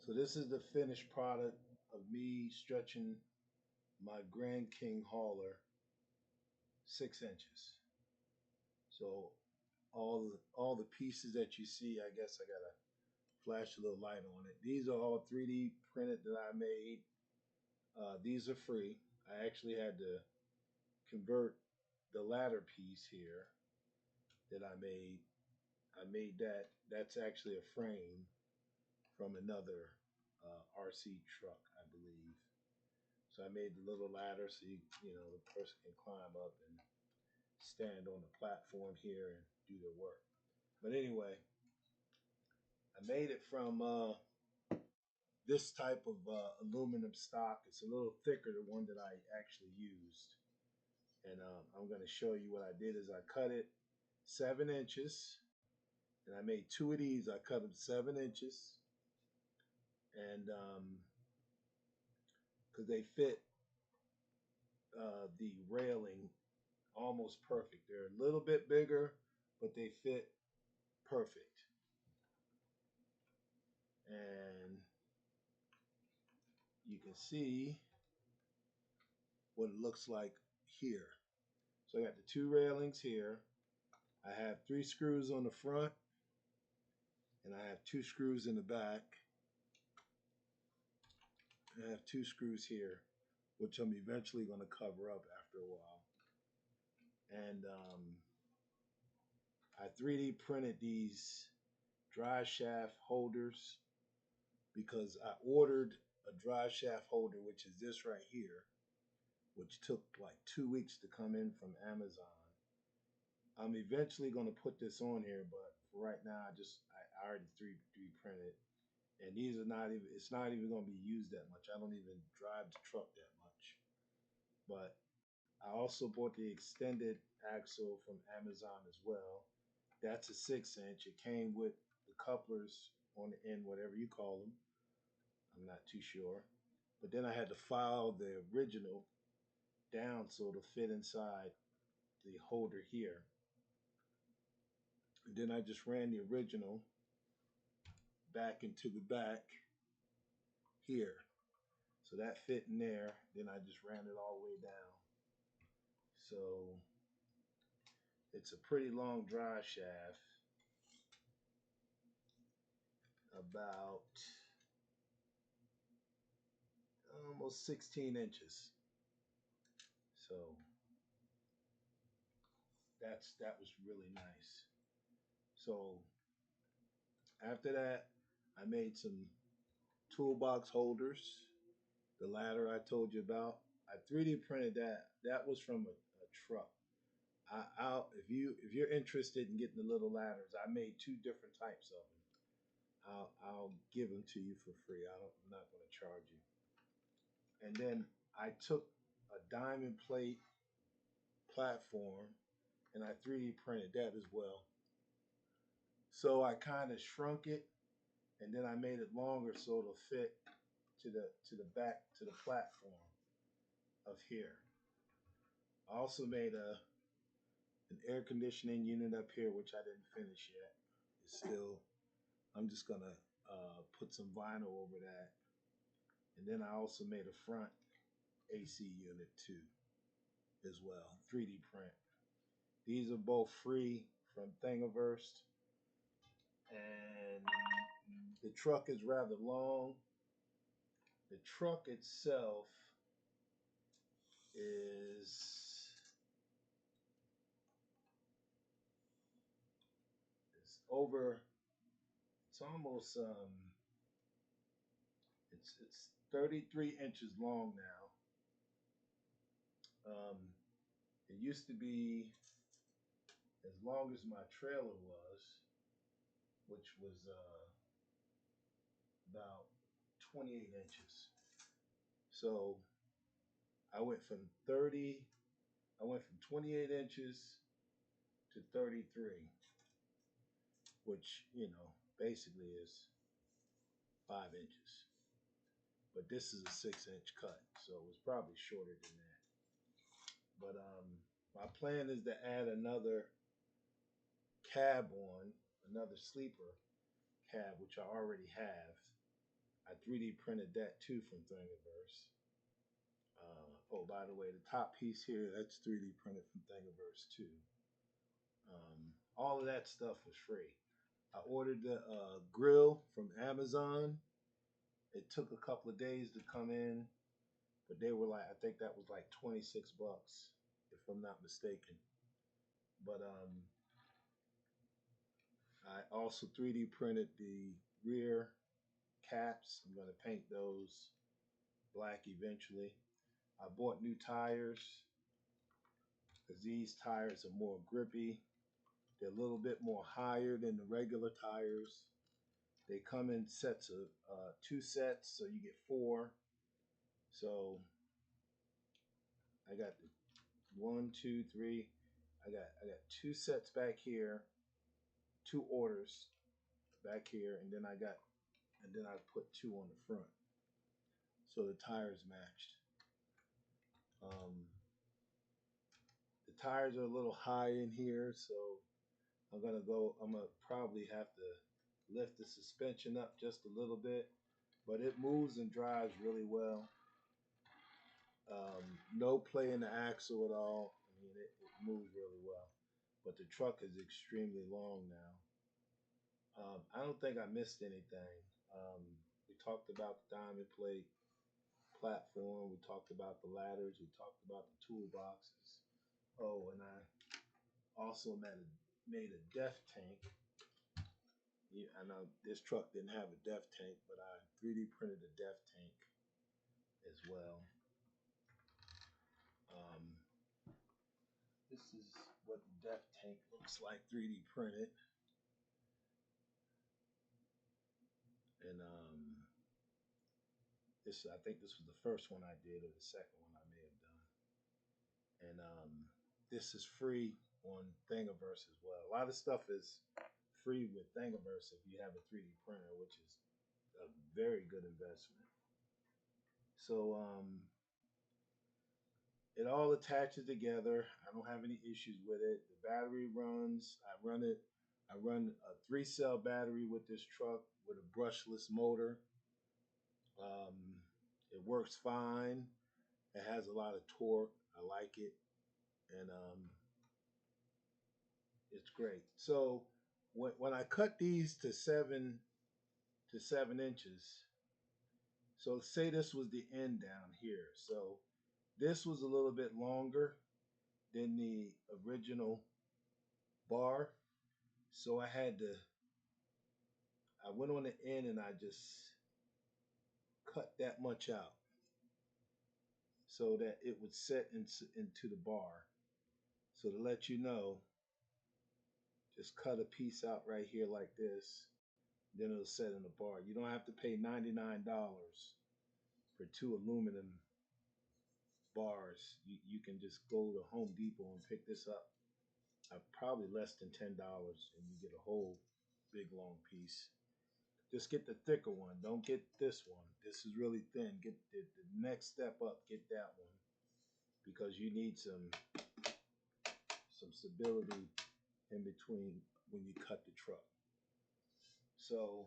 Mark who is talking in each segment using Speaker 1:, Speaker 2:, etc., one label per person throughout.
Speaker 1: So this is the finished product of me stretching my Grand King hauler 6 inches. So all the pieces that you see, I guess I gotta flash a little light on it. These are all 3D printed that I made. These are free. I actually had to convert the ladder piece here that I made. I made that. That's actually a frame from another RC truck, I believe. So I made the little ladder so the person can climb up and stand on the platform here and do their work. But anyway, I made it from this type of aluminum stock. It's a little thicker than one that I actually used. And I'm going to show you what I did is I cut it 7 inches, and I made two of these. I cut them 7 inches, and because they fit the railing almost perfect. They're a little bit bigger, but they fit perfect. And you can see what it looks like here. So I got the two railings here. I have 3 screws on the front, and I have 2 screws in the back. And I have 2 screws here, which I'm eventually going to cover up after a while. And I 3D printed these drive shaft holders because I ordered a drive shaft holder, which is this right here, which took like 2 weeks to come in from Amazon. I'm eventually going to put this on here, but for right now, I already 3D printed, and these are not even. It's not even going to be used that much. I don't even drive the truck that much. But I also bought the extended axle from Amazon as well. That's a 6 inch. It came with the couplers on the end, whatever you call them. I'm not too sure. But then I had to file the original down so it'll fit inside the holder here. And then I just ran the original back into the back here. So that fit in there. Then I just ran it all the way down. So it's a pretty long drive shaft. About almost 16 inches. So that was really nice. So after that, I made some toolbox holders. The ladder I told you about, I 3D printed that. That was from a truck. If you're interested in getting the little ladders, I made 2 different types of them. I'll give them to you for free. I'm not going to charge you. And then I took a diamond plate platform and I 3D printed that as well. So I kind of shrunk it, and then I made it longer so it'll fit to the back to the platform of here. I also made an air conditioning unit up here, which I didn't finish yet. It's still, I'm just gonna put some vinyl over that, and then I also made a front AC unit too, as well, 3D print. These are both free from Thingiverse, and the truck is rather long. The truck itself is over. It's almost it's 33 inches long now. It used to be as long as my trailer was, which was about 28 inches. So I went from 28 inches to 33, which, basically is 5 inches. But this is a 6 inch cut, so it was probably shorter than that. But my plan is to add another cab on, another sleeper cab, which I already have. I 3D printed that too from Thingiverse. Oh, by the way, the top piece here, that's 3D printed from Thingiverse too. All of that stuff was free. I ordered the grill from Amazon. It took a couple of days to come in, but they were like, I think that was like 26 bucks, if I'm not mistaken. But I also 3D printed the rear caps. I'm going to paint those black eventually. I bought new tires because these tires are more grippy. They're a little bit more higher than the regular tires. They come in sets of two sets, so you get four. So I got the one, two, three. I got two sets back here, two orders back here, and then I put two on the front, so the tires matched. Um, the tires are a little high in here, so I'm gonna go. I'm gonna probably have to lift the suspension up just a little bit, but it moves and drives really well. No play in the axle at all. I mean, it moves really well. But the truck is extremely long now. I don't think I missed anything. Um, we talked about the diamond plate platform. We talked about the ladders. We talked about the toolboxes. Oh, and I also made a def tank. Yeah, I know this truck didn't have a def tank, but I 3D printed a def tank as well. Um, this is what the def tank looks like 3D printed. And this, I think this was the first one I did, or the second one I may have done. And this is free on Thingiverse as well. A lot of stuff is free with Thingiverse if you have a 3D printer, which is a very good investment. So it all attaches together. I don't have any issues with it. The battery runs. I run a 3-cell battery with this truck with a brushless motor. Um, it works fine. It has a lot of torque. I like it, and it's great. So when I cut these to 7 inches, so say this was the end down here. So this was a little bit longer than the original bar. So I went on the end and I just cut that much out so that it would set into the bar. So to let you know, just cut a piece out right here like this. Then it'll set in the bar. You don't have to pay $99 for two aluminum bars. You can just go to Home Depot and pick this up. Probably less than $10, and you get a whole big long piece. Just get the thicker one. Don't get this one. This is really thin. Get the next step up. Get that one because you need some stability in between when you cut the truck. So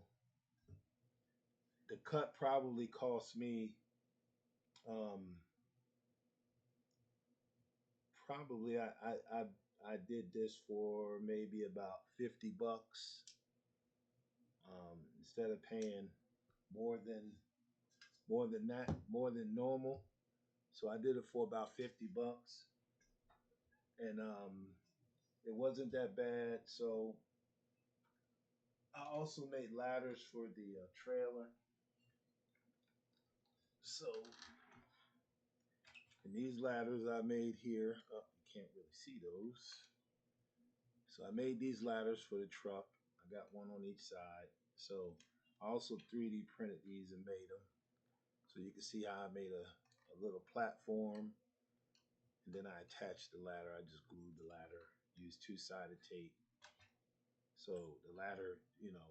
Speaker 1: the cut probably cost me probably I did this for maybe about 50 bucks instead of paying more than more than normal. So I did it for about 50 bucks, and it wasn't that bad. So I also made ladders for the trailer. So and these ladders I made here, oh, you can't really see those. So I made these ladders for the truck. I got one on each side. So I also 3D printed these and made them. So you can see how I made a little platform. And then I attached the ladder. I just glued the ladder, used two-sided tape. So the ladder,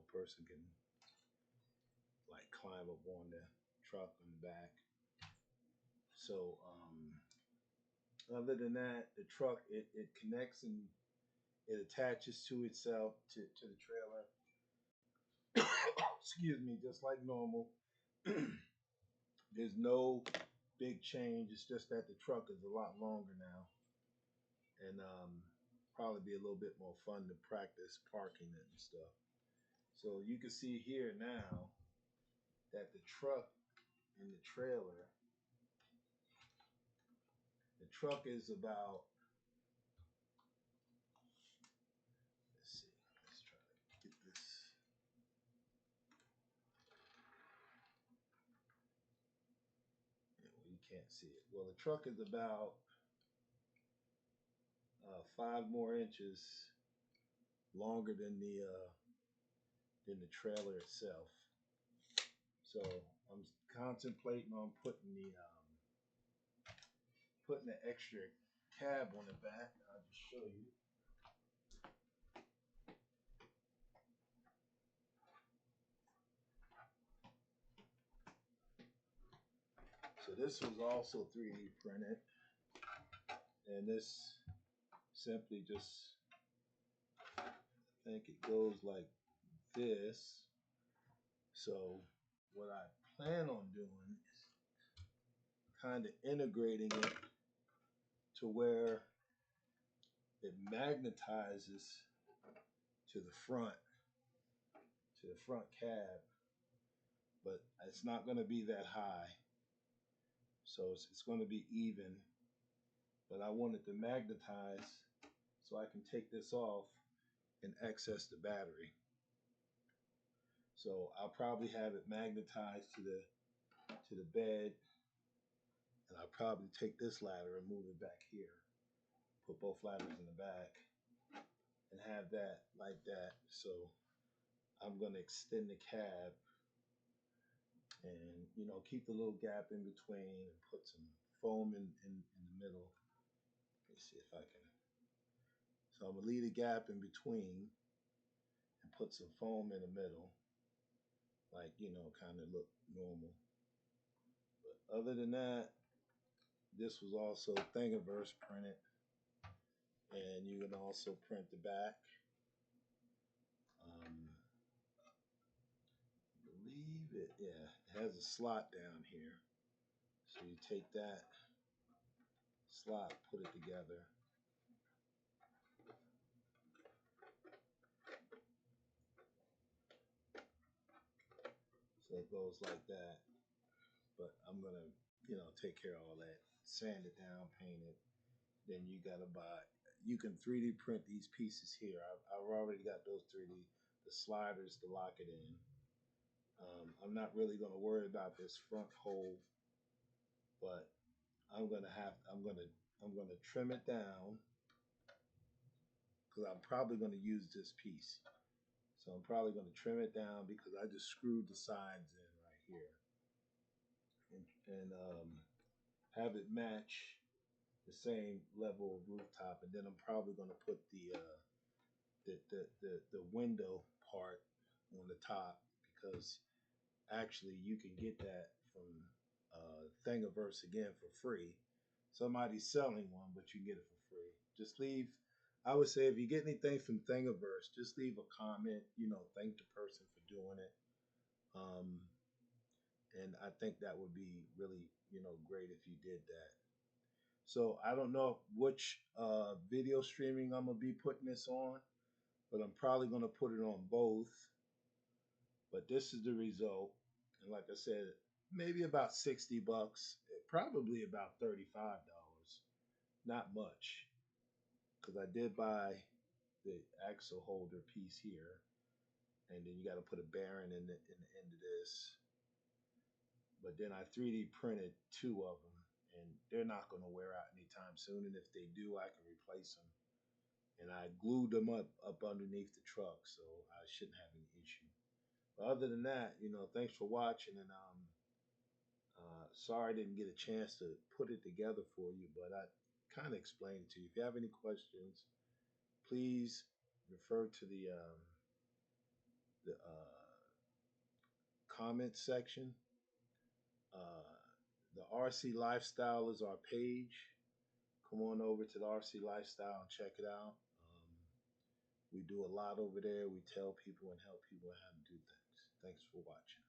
Speaker 1: person can like climb up on the truck on the back. So other than that, the truck, it connects and it attaches to itself to the trailer. Excuse me, just like normal. There's no big change. It's just that the truck is a lot longer now, and probably be a little bit more fun to practice parking it and stuff. So you can see here now that the truck and the trailer, the truck is about, let's see, let's try to get this. Yeah, well, you can't see it. Well, the truck is about 5 more inches longer than the trailer itself. So I'm contemplating on putting the extra cab on the back. I'll just show you. So this was also 3D printed, and this simply just, I think it goes like this. So what I plan on doing is kind of integrating it to where it magnetizes to the front cab, but it's not going to be that high. So it's going to be even, but I want it to magnetize so I can take this off and access the battery. So I'll probably have it magnetized to the bed, and I'll probably take this ladder and move it back here. Put both ladders in the back and have that like that. So I'm going to extend the cab and, keep the little gap in between and put some foam in the middle. Let me see if I can. So I'm going to leave a gap in between and put some foam in the middle, like, kind of look normal. But other than that, this was also Thingiverse printed, and you can also print the back. Believe it, yeah, it has a slot down here. So you take that slot, put it together. So it goes like that. But I'm gonna, take care of all that, sand it down, paint it. Then you gotta buy. You can 3D print these pieces here. I've already got those 3D, the sliders to lock it in. I'm not really gonna worry about this front hole, but I'm gonna trim it down because I'm probably gonna use this piece. So I'm probably gonna trim it down because I just screwed the sides in right here, and have it match the same level of rooftop, and then I'm probably going to put the window part on the top, because actually you can get that from Thingiverse again for free. Somebody's selling one, but you can get it for free. Just leave. I would say if you get anything from Thingiverse, just leave a comment. Thank the person for doing it. And I think that would be really, great if you did that. So I don't know which video streaming I'm gonna be putting this on, but I'm probably gonna put it on both. But this is the result, and like I said, maybe about $60, probably about $35. Not much, because I did buy the axle holder piece here, and then you got to put a bearing in the end of this. But then I 3D printed 2 of them, and they're not going to wear out anytime soon. And if they do, I can replace them. And I glued them up underneath the truck, so I shouldn't have any issue. But other than that, thanks for watching, and sorry I didn't get a chance to put it together for you, but I kind of explained it to you. If you have any questions, please refer to the comment section. The RC Lifestyle is our page. Come on over to the RC Lifestyle and check it out. We do a lot over there. We tell people and help people how to do things. Thanks for watching.